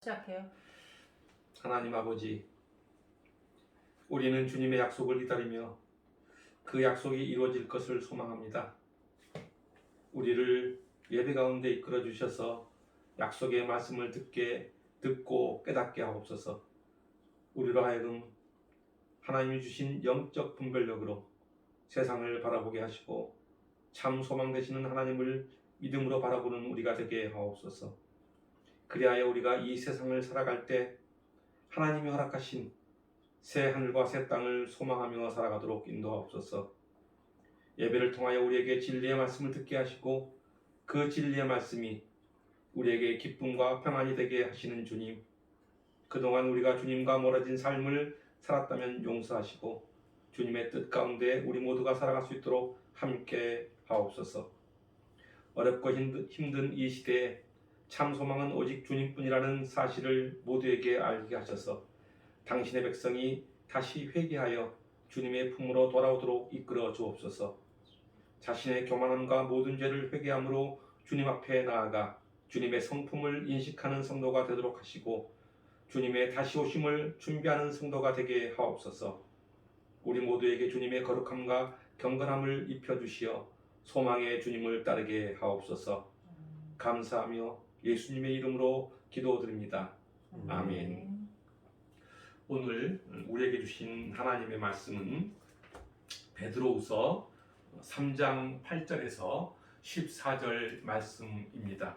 시작해요. 하나님 아버지, 우리는 주님의 약속을 기다리며 그 약속이 이루어질 것을 소망합니다. 우리를 예배 가운데 이끌어 주셔서 약속의 말씀을 듣고 깨닫게 하옵소서. 우리로 하여금 하나님이 주신 영적 분별력으로 세상을 바라보게 하시고 참 소망 되시는 하나님을 믿음으로 바라보는 우리가 되게 하옵소서. 그리하여 우리가 이 세상을 살아갈 때 하나님이 허락하신 새 하늘과 새 땅을 소망하며 살아가도록 인도하옵소서. 예배를 통하여 우리에게 진리의 말씀을 듣게 하시고 그 진리의 말씀이 우리에게 기쁨과 평안이 되게 하시는 주님, 그동안 우리가 주님과 멀어진 삶을 살았다면 용서하시고 주님의 뜻 가운데 우리 모두가 살아갈 수 있도록 함께 하옵소서. 어렵고 힘든 이 시대에 참 소망은 오직 주님뿐이라는 사실을 모두에게 알게 하셔서 당신의 백성이 다시 회개하여 주님의 품으로 돌아오도록 이끌어 주옵소서. 자신의 교만함과 모든 죄를 회개함으로 주님 앞에 나아가 주님의 성품을 인식하는 성도가 되도록 하시고 주님의 다시 오심을 준비하는 성도가 되게 하옵소서. 우리 모두에게 주님의 거룩함과 경건함을 입혀주시어 소망의 주님을 따르게 하옵소서. 감사하며 예수님의 이름으로 기도드립니다. 아멘. 오늘 우리에게 주신 하나님의 말씀은 베드로후서 3장 8절에서 14절 말씀입니다.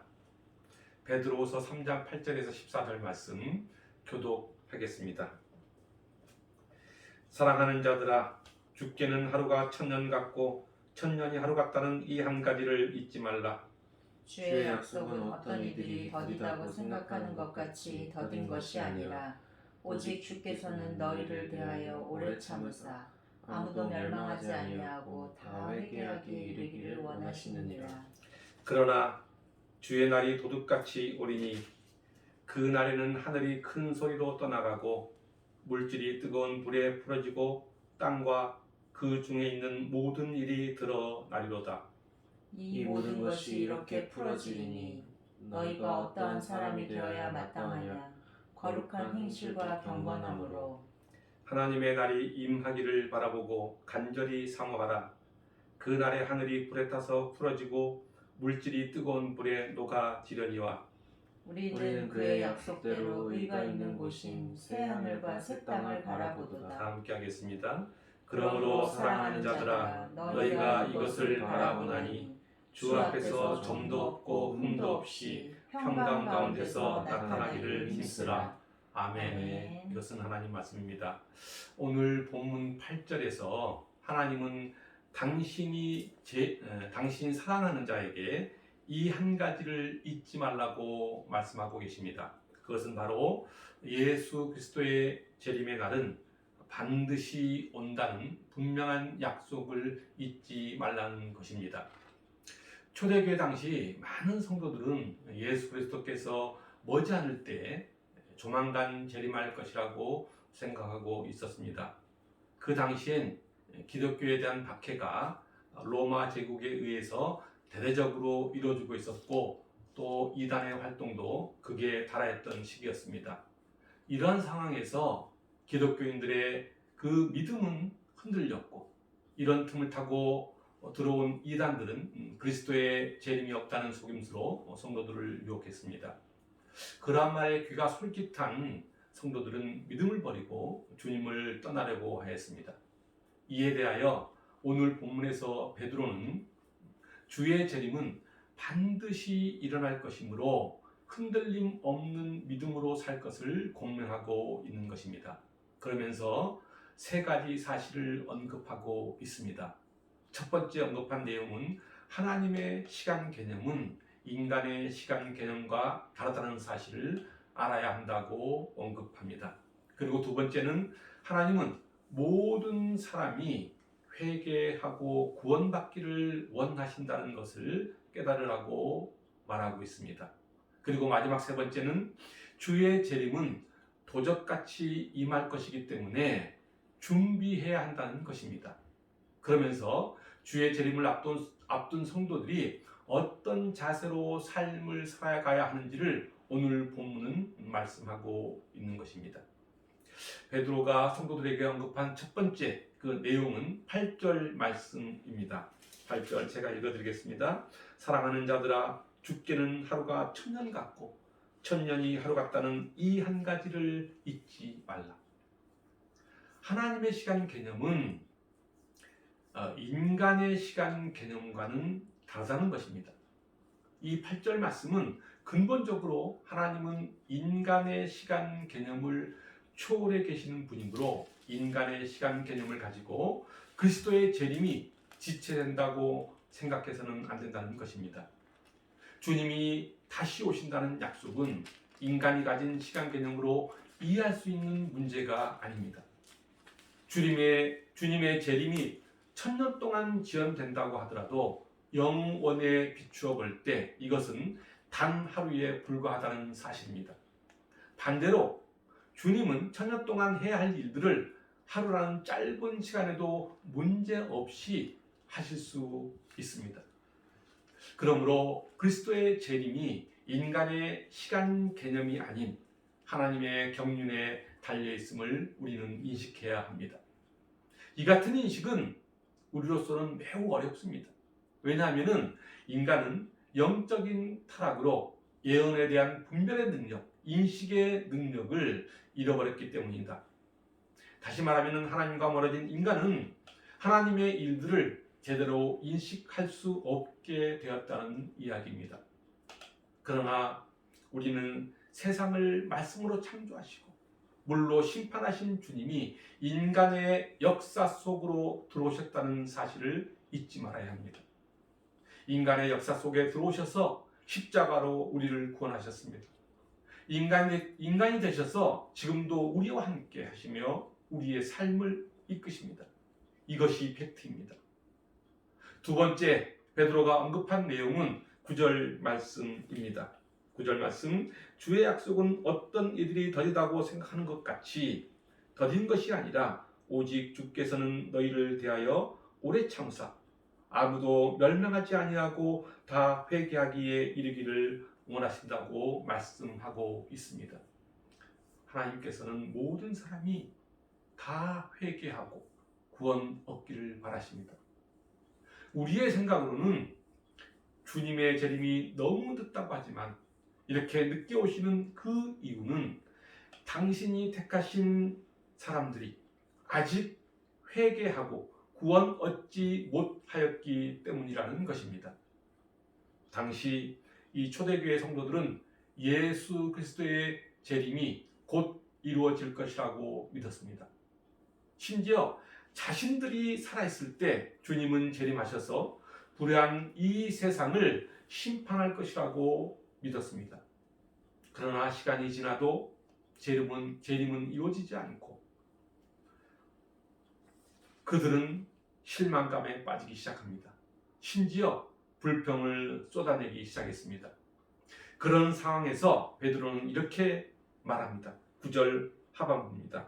베드로후서 3장 8절에서 14절 말씀 교독하겠습니다. 사랑하는 자들아, 죽게는 하루가 천년 같고 천년이 하루 같다는 이 한 가지를 잊지 말라. 주의 약속은 어떤 이들이 더디다고 생각하는 것 같이 더딘 것이 아니라 오직 주께서는 너희를 대하여 오래 참으사 아무도 멸망하지 아니하고 다 회개하기에 이르기를 원하시느니라. 그러나 주의 날이 도둑같이 오리니 그 날에는 하늘이 큰 소리로 떠나가고 물질이 뜨거운 불에 풀어지고 땅과 그 중에 있는 모든 일이 드러나리로다. 이 모든 것이 이렇게 풀어지리니 너희가 어떠한 사람이 되어야 마땅하냐? 거룩한 행실과 경건함으로 하나님의 날이 임하기를 바라보고 간절히 사모하라. 그 날에 하늘이 불에 타서 풀어지고 물질이 뜨거운 불에 녹아지려니와 우리는 그의 약속대로 의가 있는 곳인 새 하늘과 새 땅을 바라보도다. 다 함께 하겠습니다. 그러므로 사랑하는 자들아, 너희가 이것을 바라보나니 주 앞에서 점도 없고 흠도 없이 평강 가운데서 나타나기를 힘쓰라. 아멘. 이것은 하나님 말씀입니다. 오늘 본문 8절에서 하나님은 당신이 당신 사랑하는 자에게 이 한 가지를 잊지 말라고 말씀하고 계십니다. 그것은 바로 예수 그리스도의 재림의 날은 반드시 온다는 분명한 약속을 잊지 말라는 것입니다. 초대교회 당시 많은 성도들은 예수 그리스도께서 머지않을 때 조만간 재림할 것이라고 생각하고 있었습니다. 그 당시엔 기독교에 대한 박해가 로마 제국에 의해서 대대적으로 이루어지고 있었고 또 이단의 활동도 극에 달하였던 시기였습니다. 이러한 상황에서 기독교인들의 그 믿음은 흔들렸고 이런 틈을 타고 들어온 이단들은 그리스도의 재림이 없다는 속임수로 성도들을 유혹했습니다. 그러한 말에 귀가 솔깃한 성도들은 믿음을 버리고 주님을 떠나려고 하였습니다. 이에 대하여 오늘 본문에서 베드로는 주의 재림은 반드시 일어날 것이므로 흔들림 없는 믿음으로 살 것을 공명하고 있는 것입니다. 그러면서 세 가지 사실을 언급하고 있습니다. 첫 번째 언급한 내용은 하나님의 시간 개념은 인간의 시간 개념과 다르다는 사실을 알아야 한다고 언급합니다. 그리고 두 번째는 하나님은 모든 사람이 회개하고 구원받기를 원하신다는 것을 깨달으라고 말하고 있습니다. 그리고 마지막 세 번째는 주의 재림은 도적같이 임할 것이기 때문에 준비해야 한다는 것입니다. 그러면서 주의 재림을 앞둔 성도들이 어떤 자세로 삶을 살아가야 하는지를 오늘 본문은 말씀하고 있는 것입니다. 베드로가 성도들에게 언급한 첫 번째 그 내용은 8절 말씀입니다. 8절 제가 읽어드리겠습니다. 사랑하는 자들아, 죽게는 하루가 1000년 같고 1000년이 하루 같다는 이 한 가지를 잊지 말라. 하나님의 시간 개념은 인간의 시간 개념과는 다르다는 것입니다. 이 8절 말씀은 근본적으로 하나님은 인간의 시간 개념을 초월해 계시는 분이므로 인간의 시간 개념을 가지고 그리스도의 재림이 지체된다고 생각해서는 안 된다는 것입니다. 주님이 다시 오신다는 약속은 인간이 가진 시간 개념으로 이해할 수 있는 문제가 아닙니다. 주님의 재림이 1000년 동안 지연된다고 하더라도 영원에 비추어 볼 때 이것은 단 하루에 불과하다는 사실입니다. 반대로 주님은 1000년 동안 해야 할 일들을 하루라는 짧은 시간에도 문제없이 하실 수 있습니다. 그러므로 그리스도의 재림이 인간의 시간 개념이 아닌 하나님의 경륜에 달려있음을 우리는 인식해야 합니다. 이 같은 인식은 우리로서는 매우 어렵습니다. 왜냐하면 인간은 영적인 타락으로 예언에 대한 분별의 능력, 인식의 능력을 잃어버렸기 때문입니다. 다시 말하면 하나님과 멀어진 인간은 하나님의 일들을 제대로 인식할 수 없게 되었다는 이야기입니다. 그러나 우리는 세상을 말씀으로 창조하시고 물로 심판하신 주님이 인간의 역사 속으로 들어오셨다는 사실을 잊지 말아야 합니다. 인간의 역사 속에 들어오셔서 십자가로 우리를 구원하셨습니다. 인간이 되셔서 지금도 우리와 함께 하시며 우리의 삶을 이끄십니다. 이것이 팩트입니다. 두 번째 베드로가 언급한 내용은 9절 말씀입니다. 9절 말씀, 주의 약속은 어떤 이들이 더디다고 생각하는 것 같이 더딘 것이 아니라 오직 주께서는 너희를 대하여 오래 참으사 아무도 멸망하지 아니하고 다 회개하기에 이르기를 원하신다고 말씀하고 있습니다. 하나님께서는 모든 사람이 다 회개하고 구원 얻기를 바라십니다. 우리의 생각으로는 주님의 재림이 너무 늦다고 하지만 이렇게 늦게 오시는 그 이유는 당신이 택하신 사람들이 아직 회개하고 구원 얻지 못하였기 때문이라는 것입니다. 당시 이 초대교회 성도들은 예수 그리스도의 재림이 곧 이루어질 것이라고 믿었습니다. 심지어 자신들이 살아있을 때 주님은 재림하셔서 불의한 이 세상을 심판할 것이라고 믿었습니다. 그러나 시간이 지나도 재림은 이루어지지 않고 그들은 실망감에 빠지기 시작합니다. 심지어 불평을 쏟아내기 시작했습니다. 그런 상황에서 베드로는 이렇게 말합니다. 9절 하반부입니다.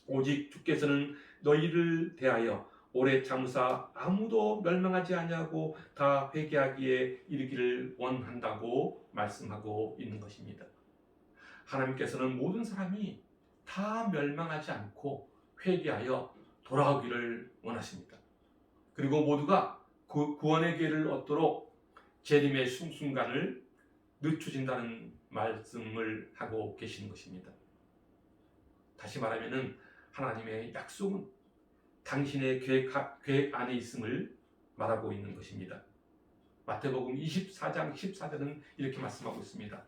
오직 주께서는 너희를 대하여 오래 참으사 아무도 멸망하지 아니하고 다 회개하기에 이르기를 원한다고 말씀하고 있는 것입니다. 하나님께서는 모든 사람이 다 멸망하지 않고 회개하여 돌아오기를 원하십니다. 그리고 모두가 구원의 기회를 얻도록 재림의 순간을 늦춰진다는 말씀을 하고 계시는 것입니다. 다시 말하면 하나님의 약속은 당신의 계획 안에 있음을 말하고 있는 것입니다. 마태복음 24장 14절은 이렇게 말씀하고 있습니다.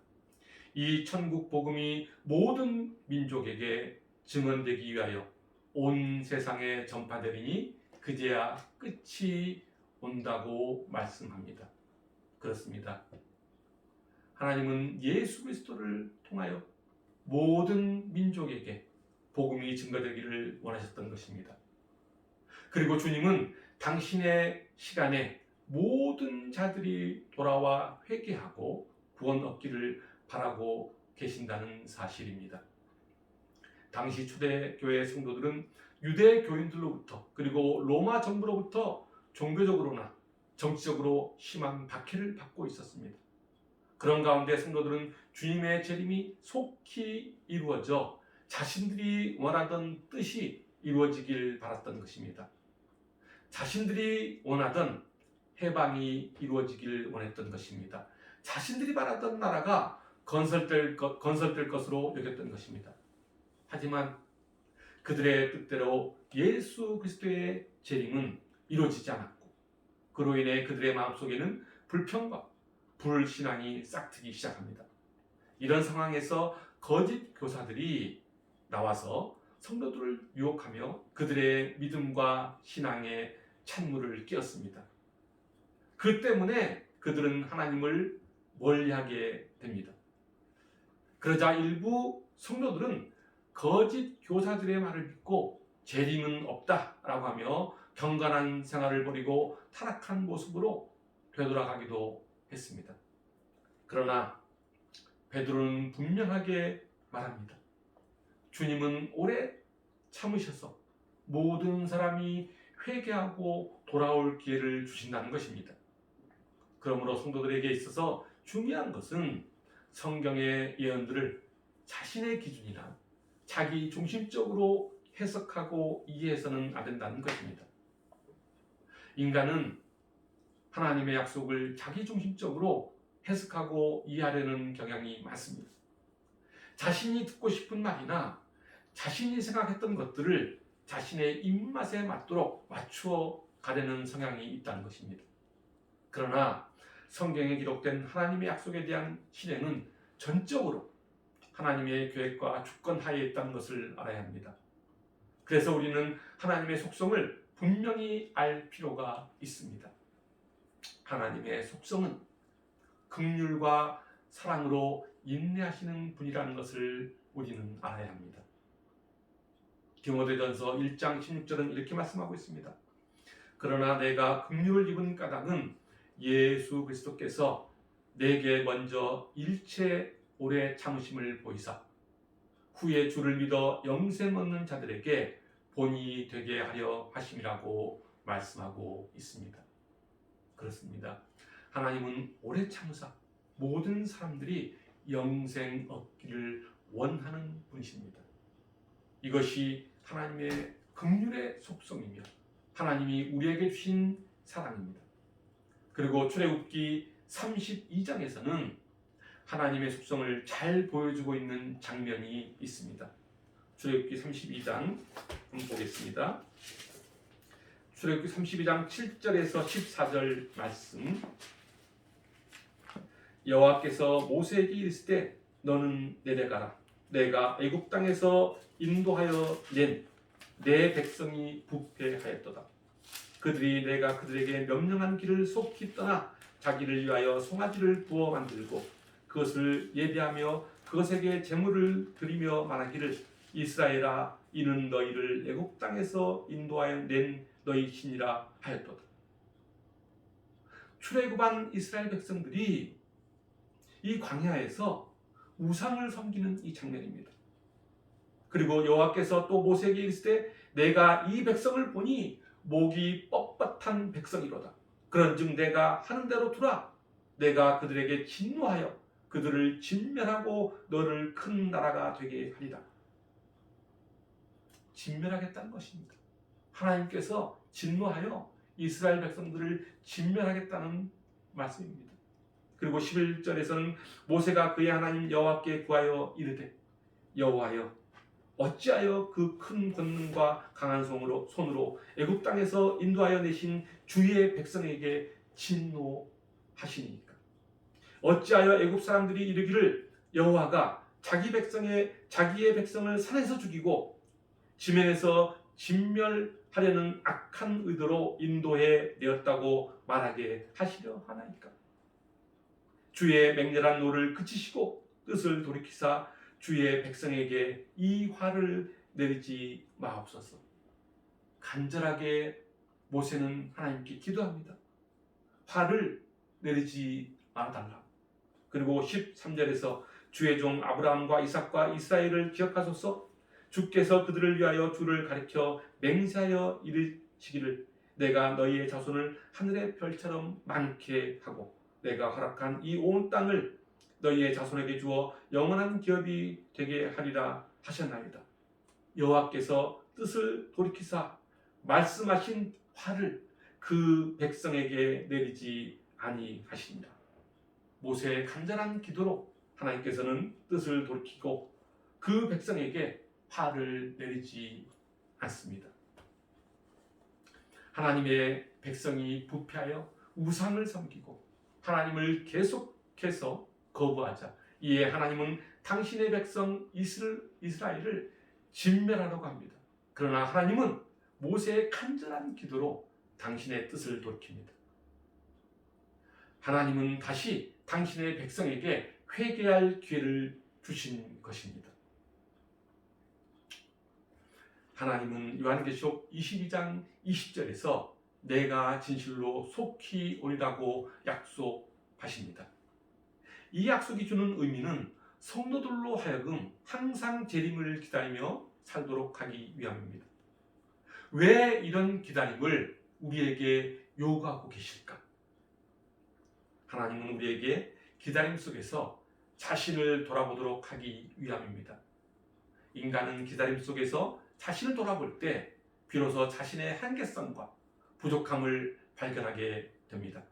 이 천국 복음이 모든 민족에게 증언되기 위하여 온 세상에 전파되리니 그제야 끝이 온다고 말씀합니다. 그렇습니다. 하나님은 예수 그리스도를 통하여 모든 민족에게 복음이 증거되기를 원하셨던 것입니다. 그리고 주님은 당신의 시간에 모든 자들이 돌아와 회개하고 구원 얻기를 바라고 계신다는 사실입니다. 당시 초대교회 성도들은 유대 교인들로부터 그리고 로마 정부로부터 종교적으로나 정치적으로 심한 박해를 받고 있었습니다. 그런 가운데 성도들은 주님의 재림이 속히 이루어져 자신들이 원하던 뜻이 이루어지길 바랐던 것입니다. 자신들이 원하던 해방이 이루어지길 원했던 것입니다. 자신들이 바랐던 나라가 건설될 것으로 여겼던 것입니다. 하지만 그들의 뜻대로 예수 그리스도의 재림은 이루어지지 않았고, 그로 인해 그들의 마음속에는 불평과 불신앙이 싹트기 시작합니다. 이런 상황에서 거짓 교사들이 나와서 성도들을 유혹하며 그들의 믿음과 신앙에 찬물을 끼얹습니다. 그 때문에 그들은 하나님을 멀리하게 됩니다. 그러자 일부 성도들은 거짓 교사들의 말을 믿고 재림은 없다라고 하며 경건한 생활을 버리고 타락한 모습으로 되돌아가기도 했습니다. 그러나 베드로는 분명하게 말합니다. 주님은 오래 참으셔서 모든 사람이 회개하고 돌아올 기회를 주신다는 것입니다. 그러므로 성도들에게 있어서 중요한 것은 성경의 예언들을 자신의 기준이나 자기 중심적으로 해석하고 이해해서는 안 된다는 것입니다. 인간은 하나님의 약속을 자기 중심적으로 해석하고 이해하려는 경향이 많습니다. 자신이 듣고 싶은 말이나 자신이 생각했던 것들을 자신의 입맛에 맞도록 맞추어 가려는 성향이 있다는 것입니다. 그러나 성경에 기록된 하나님의 약속에 대한 실행은 전적으로 하나님의 계획과 주권 하에 있다는 것을 알아야 합니다. 그래서 우리는 하나님의 속성을 분명히 알 필요가 있습니다. 하나님의 속성은 긍휼과 사랑으로 인내하시는 분이라는 것을 우리는 알아야 합니다. 디모데전서 1장 16절은 이렇게 말씀하고 있습니다. 그러나 내가 긍휼을 입은 까닭은 예수 그리스도께서 내게 먼저 일체 오래 참으심을 보이사 후에 주를 믿어 영생 얻는 자들에게 본이 되게 하려 하심이라고 말씀하고 있습니다. 그렇습니다. 하나님은 오래 참으사 모든 사람들이 영생 얻기를 원하는 분이십니다. 이것이 하나님의 긍휼의 속성이며 하나님이 우리에게 주신 사랑입니다. 그리고 출애굽기 32장에서는 하나님의 속성을 잘 보여주고 있는 장면이 있습니다. 출애굽기 32장 한번 보겠습니다. 출애굽기 32장 7절에서 14절 말씀. 여호와께서 모세에게 이르시되 너는 내려가라. 내가 애굽 땅에서 인도하여 낸 내 백성이 부패하였도다. 그들이 내가 그들에게 명령한 길을 속히 떠나 자기를 위하여 송아지를 부어 만들고 그것을 예배하며 그것에게 제물을 드리며 말하기를 이스라엘아 이는 너희를 애굽 땅에서 인도하여 낸 너희 신이라 하였도다. 출애굽한 이스라엘 백성들이 이 광야에서 우상을 섬기는 이 장면입니다. 그리고 여호와께서 또 모세에게 이르시되 내가 이 백성을 보니 목이 뻣뻣한 백성이로다. 그런즉 내가 하는 대로 두라. 내가 그들에게 진노하여 그들을 진멸하고 너를 큰 나라가 되게 하리라. 진멸하겠다는 것입니다. 하나님께서 진노하여 이스라엘 백성들을 진멸하겠다는 말씀입니다. 그리고 11절에서는 모세가 그의 하나님 여호와께 구하여 이르되 여호와여 어찌하여 그 큰 권능과 강한 손으로 애굽 땅에서 인도하여 내신 주의 백성에게 진노하시니까? 어찌하여 애굽 사람들이 이르기를 여호와가 자기의 백성을 산에서 죽이고 지면에서 진멸하려는 악한 의도로 인도해 내었다고 말하게 하시려 하나이까? 주의 맹렬한 노를 그치시고 뜻을 돌이키사 주의 백성에게 이 화를 내리지 마옵소서. 간절하게 모세는 하나님께 기도합니다. 화를 내리지 말아달라. 그리고 13절에서 주의 종 아브라함과 이삭과 이스라엘을 기억하소서. 주께서 그들을 위하여 주를 가리켜 맹세하여 이르시기를 내가 너희의 자손을 하늘의 별처럼 많게 하고 내가 허락한 이 온 땅을 너희의 자손에게 주어 영원한 기업이 되게 하리라 하셨나이다. 여호와께서 뜻을 돌이키사 말씀하신 화를 그 백성에게 내리지 아니하시니라. 모세의 간절한 기도로 하나님께서는 뜻을 돌이키고 그 백성에게 화를 내리지 않습니다. 하나님의 백성이 부패하여 우상을 섬기고 하나님을 계속해서 거부하자 이에 하나님은 당신의 백성 이스라엘을 진멸하려고 합니다. 그러나 하나님은 모세의 간절한 기도로 당신의 뜻을 돌이킵니다. 하나님은 다시 당신의 백성에게 회개할 기회를 주신 것입니다. 하나님은 요한계시록 22장 20절에서 내가 진실로 속히 오리라고 약속하십니다. 이 약속이 주는 의미는 성도들로 하여금 항상 재림을 기다리며 살도록 하기 위함입니다. 왜 이런 기다림을 우리에게 요구하고 계실까? 하나님은 우리에게 기다림 속에서 자신을 돌아보도록 하기 위함입니다. 인간은 기다림 속에서 자신을 돌아볼 때 비로소 자신의 한계성과 부족함을 발견하게 됩니다.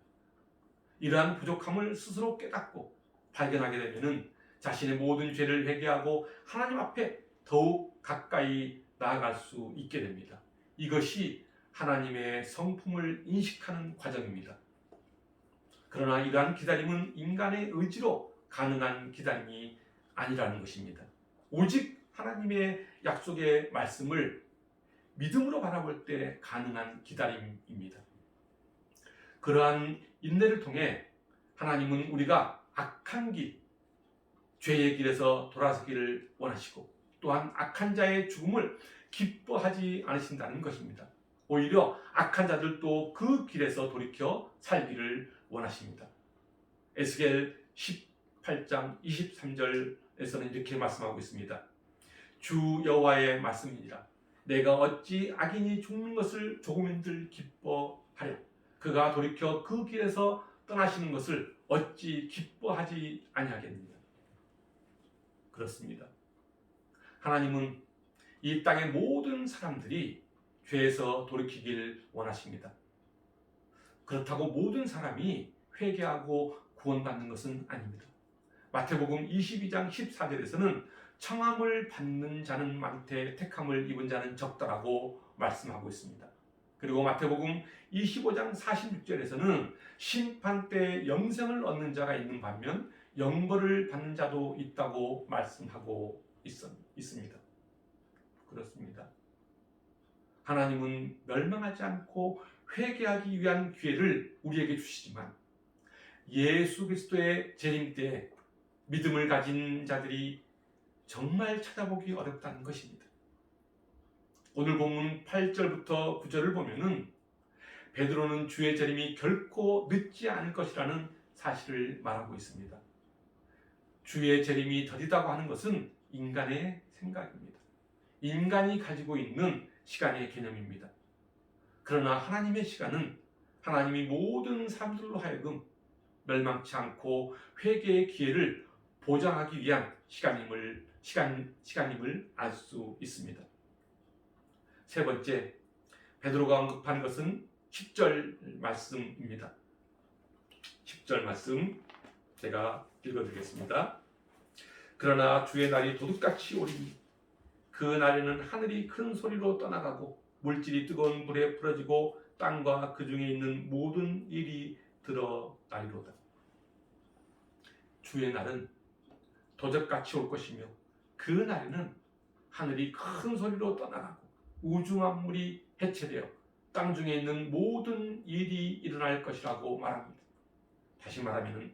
이러한 부족함을 스스로 깨닫고 발견하게 되면 자신의 모든 죄를 회개하고 하나님 앞에 더욱 가까이 나아갈 수 있게 됩니다. 이것이 하나님의 성품을 인식하는 과정입니다. 그러나 이러한 기다림은 인간의 의지로 가능한 기다림이 아니라는 것입니다. 오직 하나님의 약속의 말씀을 믿음으로 바라볼 때 가능한 기다림입니다. 그러한 인내를 통해 하나님은 우리가 악한 길, 죄의 길에서 돌아서기를 원하시고 또한 악한 자의 죽음을 기뻐하지 않으신다는 것입니다. 오히려 악한 자들도 그 길에서 돌이켜 살기를 원하십니다. 에스겔 18장 23절에서는 이렇게 말씀하고 있습니다. 주 여호와의 말씀이니라. 내가 어찌 악인이 죽는 것을 조금인들 기뻐하랴. 그가 돌이켜 그 길에서 떠나시는 것을 어찌 기뻐하지 아니하겠느냐. 그렇습니다. 하나님은 이 땅의 모든 사람들이 죄에서 돌이키길 원하십니다. 그렇다고 모든 사람이 회개하고 구원받는 것은 아닙니다. 마태복음 22장 14절에서는 청함을 받는 자는 많되 택함을 입은 자는 적다라고 말씀하고 있습니다. 그리고 마태복음 25장 46절에서는 심판 때 영생을 얻는 자가 있는 반면 영벌을 받는 자도 있다고 말씀하고 있습니다. 그렇습니다. 하나님은 멸망하지 않고 회개하기 위한 기회를 우리에게 주시지만 예수 그리스도의 재림 때 믿음을 가진 자들이 정말 찾아보기 어렵다는 것입니다. 오늘 본문 8절부터 9절을 보면은 베드로는 주의 재림이 결코 늦지 않을 것이라는 사실을 말하고 있습니다. 주의 재림이 더디다고 하는 것은 인간의 생각입니다. 인간이 가지고 있는 시간의 개념입니다. 그러나 하나님의 시간은 하나님이 모든 사람들로 하여금 멸망치 않고 회개의 기회를 보장하기 위한 시간임을 알 수 있습니다. 세 번째, 베드로가 언급한 것은 10절 말씀입니다. 10절 말씀 제가 읽어드리겠습니다. 그러나 주의 날이 도둑같이 오리니 그 날에는 하늘이 큰 소리로 떠나가고 물질이 뜨거운 불에 풀어지고 땅과 그 중에 있는 모든 일이 드러나리로다. 주의 날은 도적같이 올 것이며 그 날에는 하늘이 큰 소리로 떠나가고 우주 만물이 해체되어 땅 중에 있는 모든 일이 일어날 것이라고 말합니다. 다시 말하면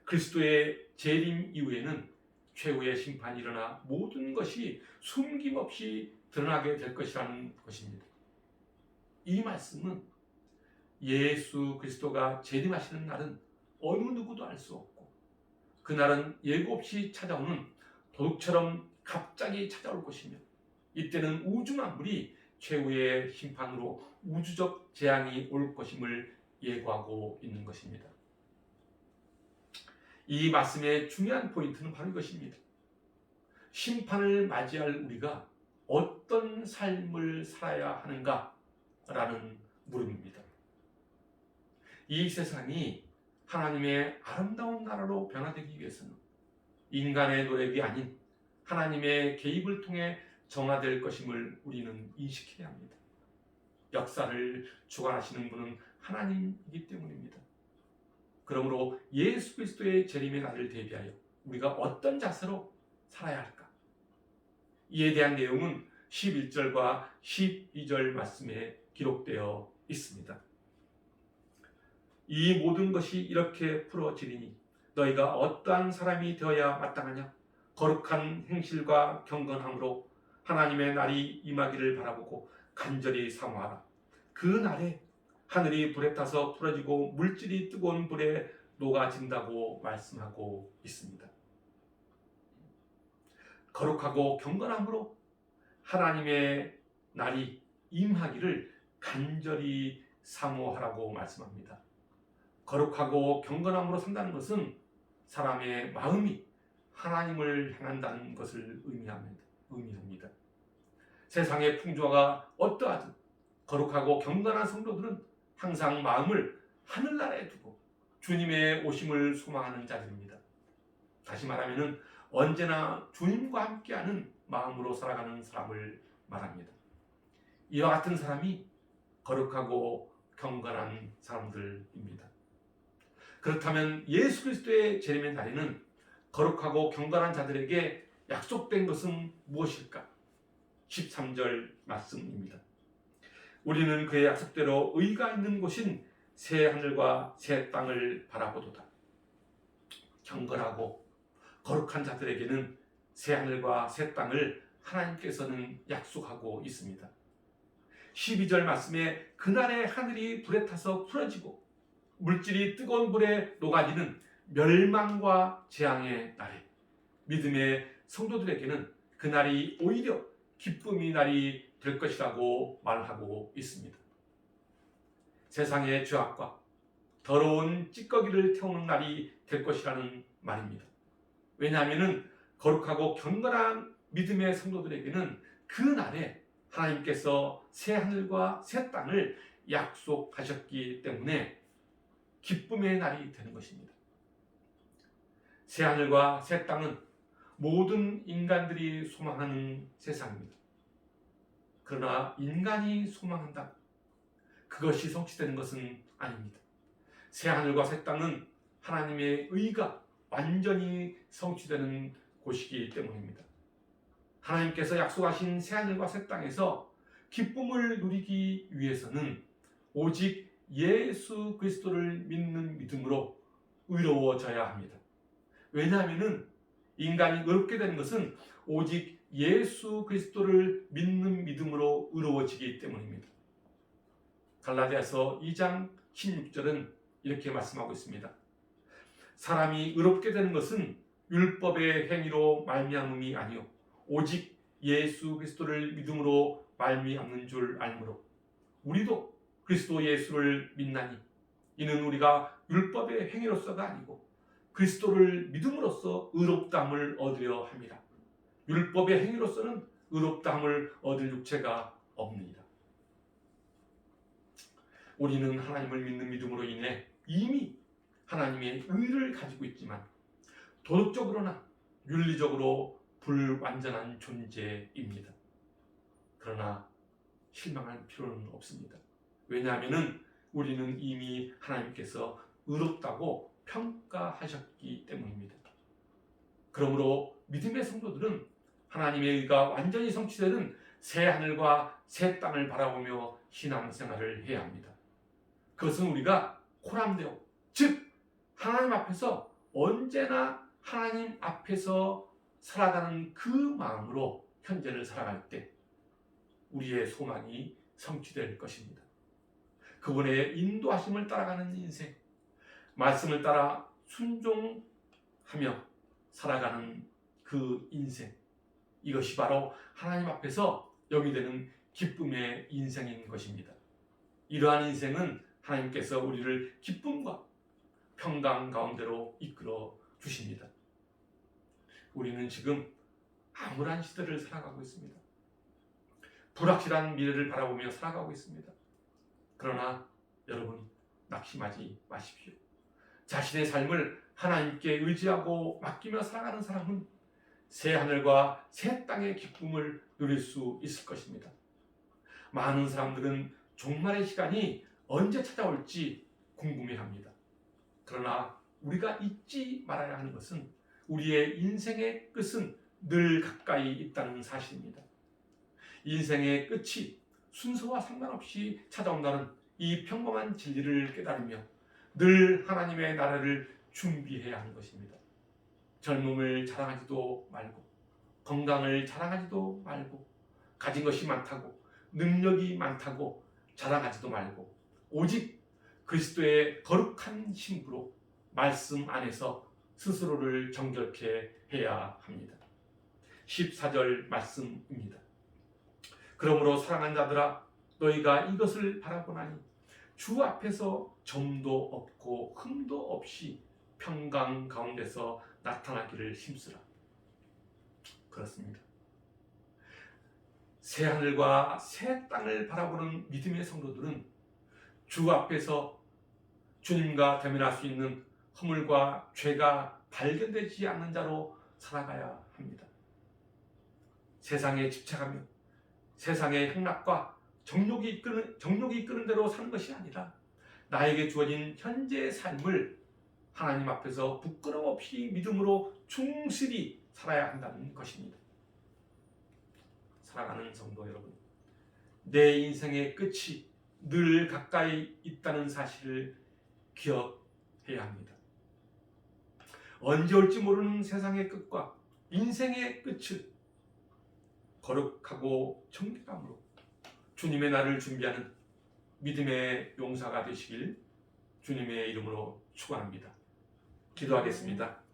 그리스도의 재림 이후에는 최후의 심판이 일어나 모든 것이 숨김없이 드러나게 될 것이라는 것입니다. 이 말씀은 예수 그리스도가 재림하시는 날은 어느 누구도 알 수 없고 그날은 예고 없이 찾아오는 도둑처럼 갑자기 찾아올 것이며 이때는 우주 만물이 최후의 심판으로 우주적 재앙이 올 것임을 예고하고 있는 것입니다. 이 말씀의 중요한 포인트는 바로 이것입니다. 심판을 맞이할 우리가 어떤 삶을 살아야 하는가라는 물음입니다. 이 세상이 하나님의 아름다운 나라로 변화되기 위해서는 인간의 노력이 아닌 하나님의 개입을 통해 정화될 것임을 우리는 인식해야 합니다. 역사를 주관하시는 분은 하나님이기 때문입니다. 그러므로 예수 그리스도의 재림의 날을 대비하여 우리가 어떤 자세로 살아야 할까? 이에 대한 내용은 11절과 12절 말씀에 기록되어 있습니다. 이 모든 것이 이렇게 풀어지리니 너희가 어떠한 사람이 되어야 마땅하냐? 거룩한 행실과 경건함으로 하나님의 날이 임하기를 바라보고 간절히 사모하라. 그 날에 하늘이 불에 타서 풀어지고 물질이 뜨거운 불에 녹아진다고 말씀하고 있습니다. 거룩하고 경건함으로 하나님의 날이 임하기를 간절히 사모하라고 말씀합니다. 거룩하고 경건함으로 산다는 것은 사람의 마음이 하나님을 향한다는 것을 의미합니다. 세상의 풍조가 어떠하든 거룩하고 경건한 성도들은 항상 마음을 하늘나라에 두고 주님의 오심을 소망하는 자들입니다. 다시 말하면 언제나 주님과 함께하는 마음으로 살아가는 사람을 말합니다. 이와 같은 사람이 거룩하고 경건한 사람들입니다. 그렇다면 예수 그리스도의 재림의 날에는 거룩하고 경건한 자들에게 약속된 것은 무엇일까? 13절 말씀입니다. 우리는 그의 약속대로 의가 있는 곳인 새 하늘과 새 땅을 바라보도다. 경건하고 거룩한 자들에게는 새 하늘과 새 땅을 하나님께서는 약속하고 있습니다. 12절 말씀에 그날에 하늘이 불에 타서 풀어지고 물질이 뜨거운 불에 녹아지는 멸망과 재앙의 날에 믿음의 성도들에게는 그날이 오히려 기쁨의 날이 될 것이라고 말하고 있습니다. 세상의 죄악과 더러운 찌꺼기를 태우는 날이 될 것이라는 말입니다. 왜냐하면 거룩하고 경건한 믿음의 성도들에게는 그 날에 하나님께서 새 하늘과 새 땅을 약속하셨기 때문에 기쁨의 날이 되는 것입니다. 새 하늘과 새 땅은 모든 인간들이 소망하는 세상입니다. 그러나 인간이 소망한다. 그것이 성취되는 것은 아닙니다. 새 하늘과 새 땅은 하나님의 의가 완전히 성취되는 곳이기 때문입니다. 하나님께서 약속하신 새 하늘과 새 땅에서 기쁨을 누리기 위해서는 오직 예수 그리스도를 믿는 믿음으로 의로워져야 합니다. 왜냐하면 인간이 의롭게 되는 것은 오직 예수 그리스도를 믿는 믿음으로 의로워지기 때문입니다. 갈라디아서 2장 16절은 이렇게 말씀하고 있습니다. 사람이 의롭게 되는 것은 율법의 행위로 말미암음이 아니요 오직 예수 그리스도를 믿음으로 말미암는 줄 알므로 우리도 그리스도 예수를 믿나니 이는 우리가 율법의 행위로서가 아니고 그리스도를 믿음으로써 의롭다함을 얻으려 함이라. 율법의 행위로서는 의롭다함을 얻을 육체가 없느니라. 우리는 하나님을 믿는 믿음으로 인해 이미 하나님의 의를 가지고 있지만 도덕적으로나 윤리적으로 불완전한 존재입니다. 그러나 실망할 필요는 없습니다. 왜냐하면 우리는 이미 하나님께서 의롭다고 평가하셨기 때문입니다. 그러므로 믿음의 성도들은 하나님의 의가 완전히 성취되는 새 하늘과 새 땅을 바라보며 신앙생활을 해야 합니다. 그것은 우리가 코람데오, 즉 하나님 앞에서 언제나 하나님 앞에서 살아가는 그 마음으로 현재를 살아갈 때 우리의 소망이 성취될 것입니다. 그분의 인도하심을 따라가는 인생, 말씀을 따라 순종하며 살아가는 그 인생, 이것이 바로 하나님 앞에서 영위되는 기쁨의 인생인 것입니다. 이러한 인생은 하나님께서 우리를 기쁨과 평강 가운데로 이끌어 주십니다. 우리는 지금 암울한 시대를 살아가고 있습니다. 불확실한 미래를 바라보며 살아가고 있습니다. 그러나 여러분, 낙심하지 마십시오. 자신의 삶을 하나님께 의지하고 맡기며 살아가는 사람은 새 하늘과 새 땅의 기쁨을 누릴 수 있을 것입니다. 많은 사람들은 종말의 시간이 언제 찾아올지 궁금해합니다. 그러나 우리가 잊지 말아야 하는 것은 우리의 인생의 끝은 늘 가까이 있다는 사실입니다. 인생의 끝이 순서와 상관없이 찾아온다는 이 평범한 진리를 깨달으며 늘 하나님의 나라를 준비해야 하는 것입니다. 젊음을 자랑하지도 말고, 건강을 자랑하지도 말고, 가진 것이 많다고, 능력이 많다고 자랑하지도 말고, 오직 그리스도의 거룩한 신부로 말씀 안에서 스스로를 정결케 해야 합니다. 14절 말씀입니다. 그러므로 사랑하는 자들아, 너희가 이것을 바라보나니 주 앞에서 점도 없고 흠도 없이 평강 가운데서 나타나기를 힘쓰라. 그렇습니다. 새 하늘과 새 땅을 바라보는 믿음의 성도들은 주 앞에서 주님과 대면할 수 있는 허물과 죄가 발견되지 않는 자로 살아가야 합니다. 세상에 집착하며 세상의 향락과 정욕이 이끄는 대로 사는 것이 아니라 나에게 주어진 현재의 삶을 하나님 앞에서 부끄럼 없이 믿음으로 충실히 살아야 한다는 것입니다. 사랑하는 성도 여러분, 내 인생의 끝이 늘 가까이 있다는 사실을 기억해야 합니다. 언제 올지 모르는 세상의 끝과 인생의 끝을 거룩하고 정결함으로 주님의 날을 준비하는 믿음의 용사가 되시길 주님의 이름으로 축원합니다. 기도하겠습니다.